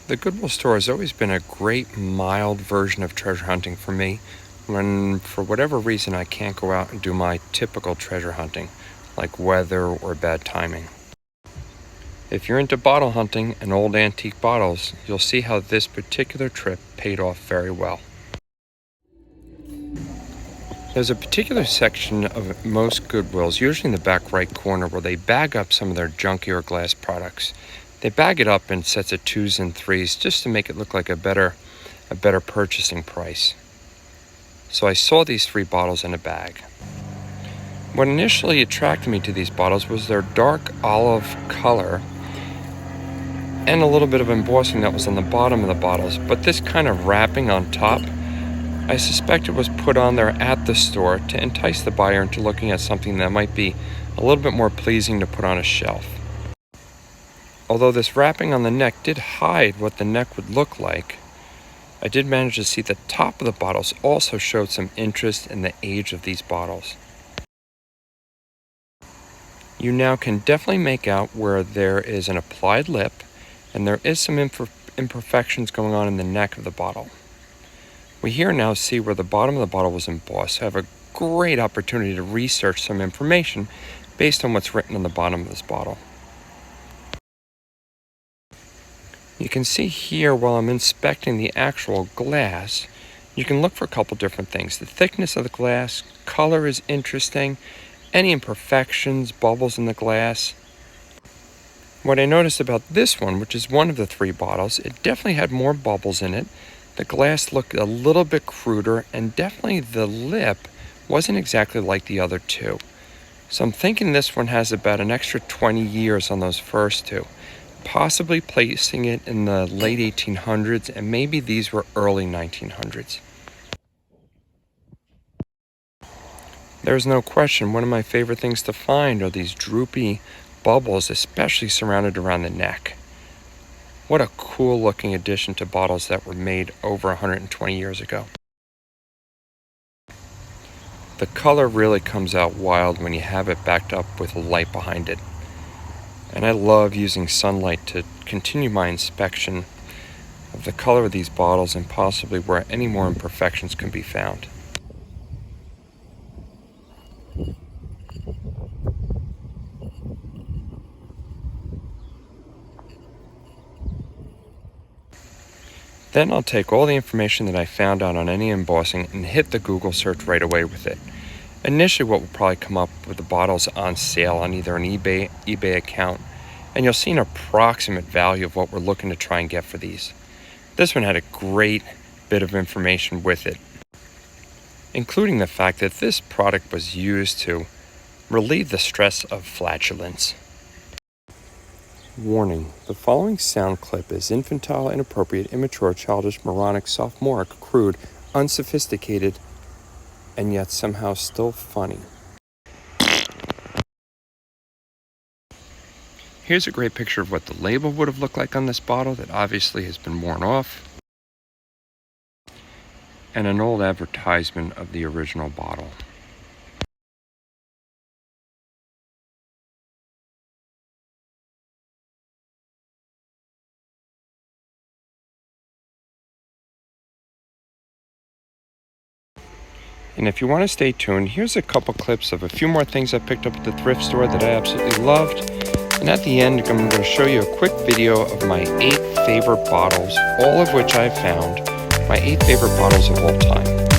The Goodwill store has always been a great, mild version of treasure hunting for me when, for whatever reason, I can't go out and do my typical treasure hunting, like weather or bad timing. If you're into bottle hunting and old antique bottles, you'll see how this particular trip paid off very well. There's a particular section of most Goodwills, usually in the back right corner, where they bag up some of their junkier glass products. They bag it up in sets of 2s and 3s just to make it look like a better purchasing price. So I saw these 3 bottles in a bag. What initially attracted me to these bottles was their dark olive color and a little bit of embossing that was on the bottom of the bottles, but this kind of wrapping on top, I suspect it was put on there at the store to entice the buyer into looking at something that might be a little bit more pleasing to put on a shelf. Although this wrapping on the neck did hide what the neck would look like, I did manage to see the top of the bottles also showed some interest in the age of these bottles. You now can definitely make out where there is an applied lip and there is some imperfections going on in the neck of the bottle. We here now see where the bottom of the bottle was embossed, so I have a great opportunity to research some information based on what's written on the bottom of this bottle. You can see here while I'm inspecting the actual glass, you can look for a couple different things. The thickness of the glass, color is interesting, any imperfections, bubbles in the glass. What I noticed about this one, which is one of the 3 bottles, it definitely had more bubbles in it. The glass looked a little bit cruder, and definitely the lip wasn't exactly like the other 2. So I'm thinking this one has about an extra 20 years on those first 2. Possibly placing it in the late 1800s, and maybe these were early 1900s. There's no question, one of my favorite things to find are these droopy bubbles, especially surrounded around the neck. What a cool looking addition to bottles that were made over 120 years ago. The color really comes out wild when you have it backed up with light behind it. And I love using sunlight to continue my inspection of the color of these bottles and possibly where any more imperfections can be found. Then I'll take all the information that I found out on any embossing and hit the Google search right away with it. Initially, what will probably come up with the bottles on sale on either an eBay account, and you'll see an approximate value of what we're looking to try and get for these. This one had a great bit of information with it, including the fact that this product was used to relieve the stress of flatulence. Warning, the following sound clip is infantile, inappropriate, immature, childish, moronic, sophomoric, crude, unsophisticated, and yet somehow still funny. Here's a great picture of what the label would have looked like on this bottle that obviously has been worn off, and an old advertisement of the original bottle. And if you want to stay tuned, here's a couple clips of a few more things I picked up at the thrift store that I absolutely loved. And at the end, I'm going to show you a quick video of my 8 favorite bottles, all of which I found, my 8 favorite bottles of all time.